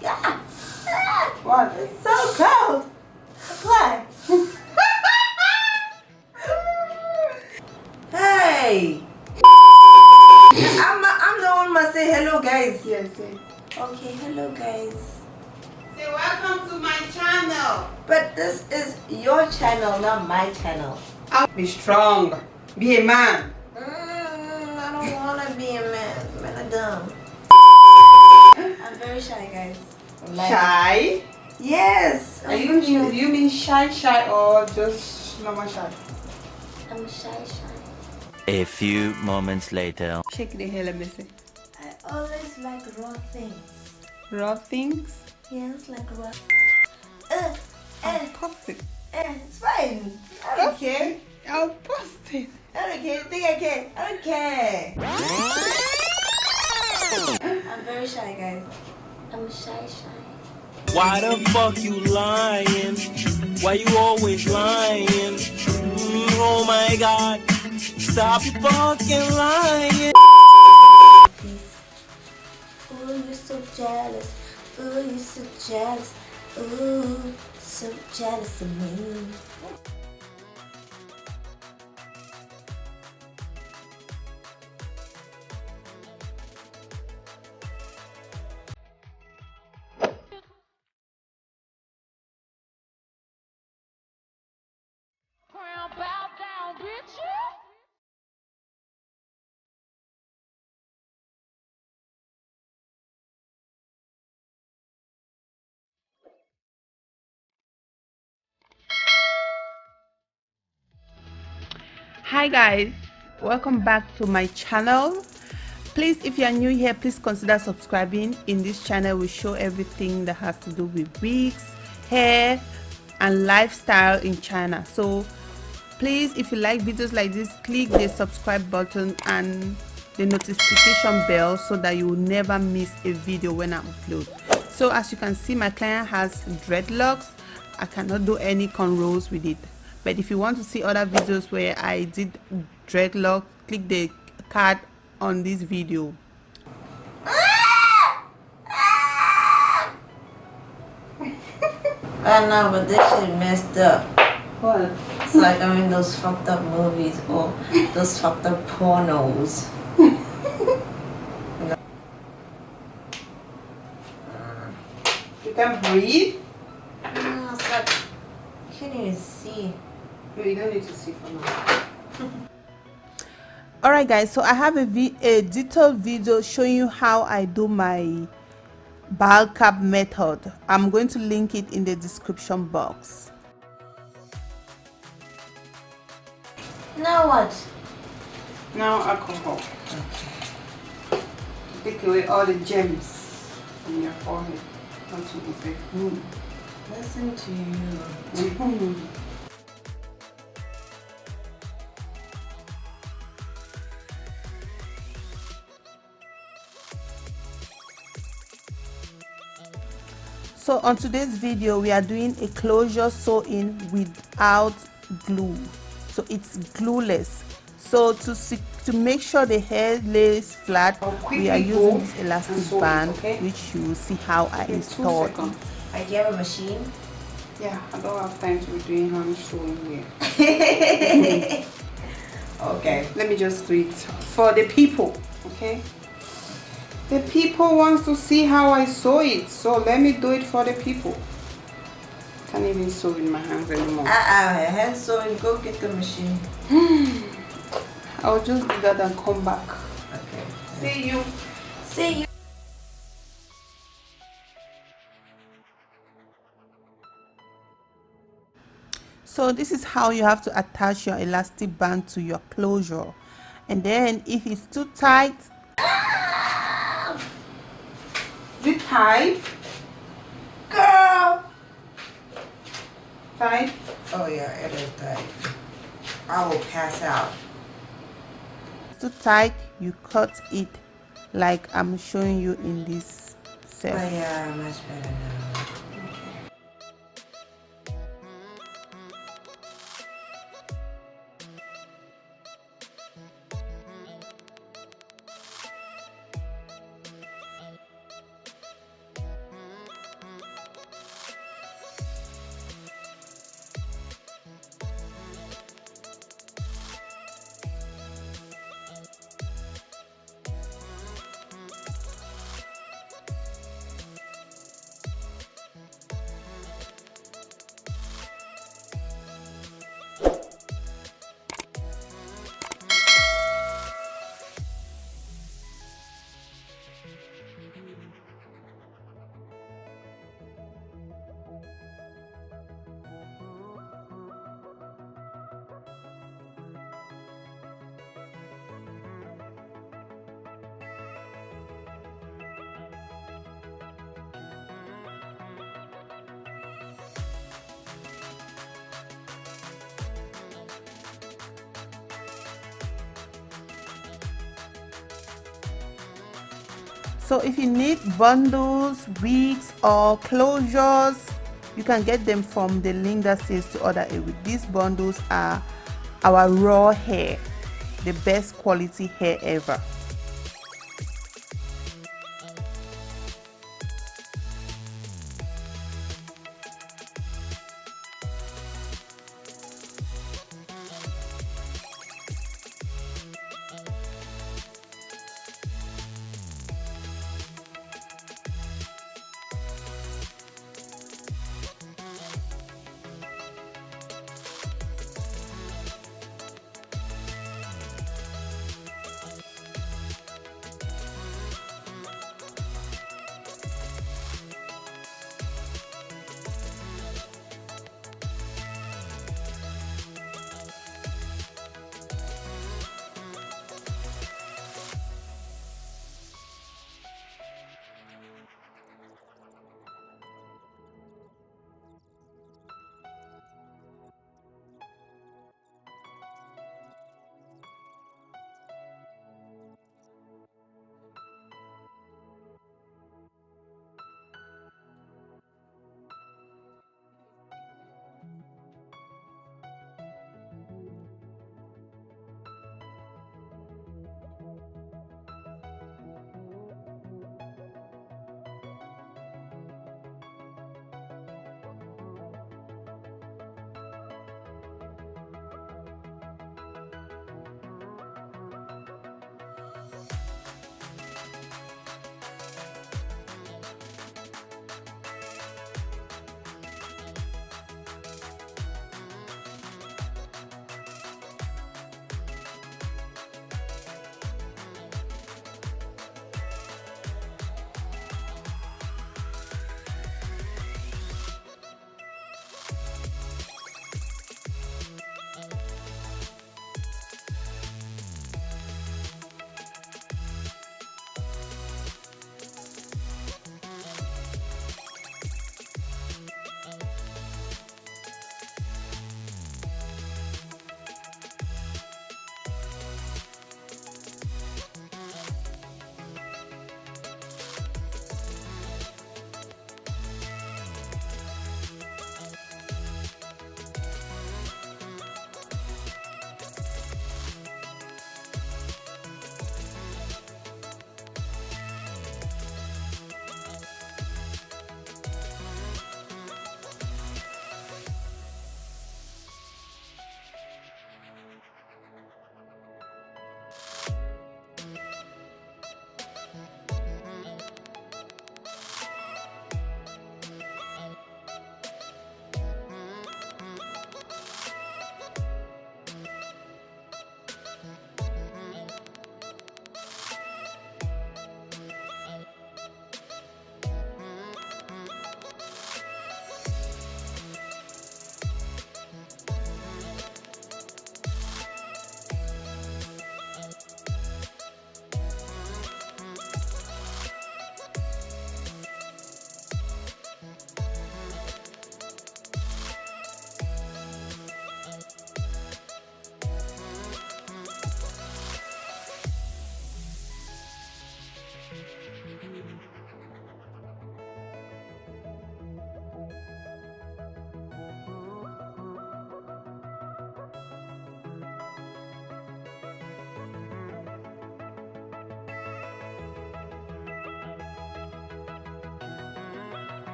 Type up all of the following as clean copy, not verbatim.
Yeah. What? It's so cold. Apply. Hey. I'm the one must say hello, guys. Yes, yes. Okay, hello, guys. Say welcome to my channel. But this is your channel, not my channel. Be strong. Be a man. I don't want to be a man. Men are dumb. I'm very shy, guys. Shy? Yes. Do you mean shy or just normal shy? I'm shy. A few moments later. Shake the hair, let me see. I always like raw things. Raw things? Yes, like raw. Post it. It's fine. I don't care. I'll post it. I don't care. Think I care. I don't care. I'm very shy, guys. I'm shy. Why the fuck you lying? Why you always lying? Oh my god. Stop fucking lying. Ooh, you're so jealous. Ooh, you're so jealous. Ooh, so jealous of me. Hi guys, welcome back to my channel. Please, if you are new here, please consider subscribing. In this channel we show everything that has to do with wigs, hair and lifestyle in China. So please, if you like videos like this, click the subscribe button and the notification bell so that you will never miss a video when I upload. So as you can see, my client has dreadlocks. I cannot do any cornrows with it. But if you want to see other videos where I did dreadlock, click the card on this video. I know, but this shit messed up. What? It's like I'm in those fucked up movies or those fucked up pornos. You can breathe? No, it's like, I can't even see. No, you don't need to see for now. Alright guys, so I have a detailed video showing you how I do my ball cap method. I'm going to link it in the description box. Now what? Now alcohol. Take away all the gems in your forehead. Don't you say? Listen to you. So on today's video we are doing a closure sew-in without glue, so it's glueless. So to make sure the hair lays flat, we are using this elastic band, which you will see how I install it. Do you have a machine? Yeah, I don't have time to be doing hand sewing here. Okay. Let me just do it for the people, okay? The people wants to see how I sew it, so let me do it for the people. Can't even sew with my hands anymore. Hand sewing, go get the machine. I'll just do that and come back. Okay. See you. See you. So this is how you have to attach your elastic band to your closure, and then if it's too tight, Is it tight? Girl! Tight? Oh yeah, it is tight. I will pass out. too tight, you cut it like I'm showing you in this set. Oh yeah, much better now. So if you need bundles, wigs, or closures, you can get them from the link that says to order a wig. These bundles are our raw hair, the best quality hair ever.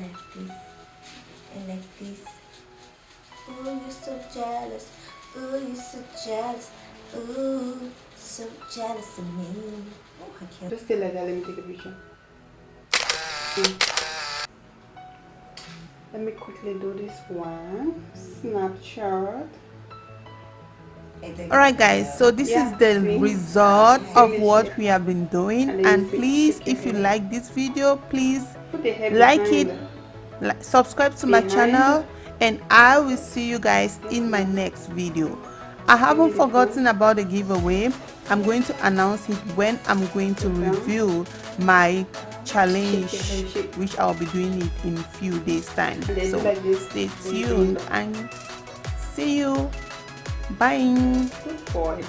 like this and like this. Ooh, you're so jealous. Ooh, you're so jealous. Ooh, so jealous of me. Oh, I can't. Just stay like that. Let me take a picture. Let me quickly do this one. Snapshot. Alright guys, so this is the result of what we have been doing, and please, if you like this video, please like it, subscribe to my channel, and I will see you guys in my next video. I haven't forgotten about the giveaway. I'm going to announce it when I'm going to reveal my challenge, which I'll be doing it in a few days time. So stay tuned and see you. Bye. Good boy.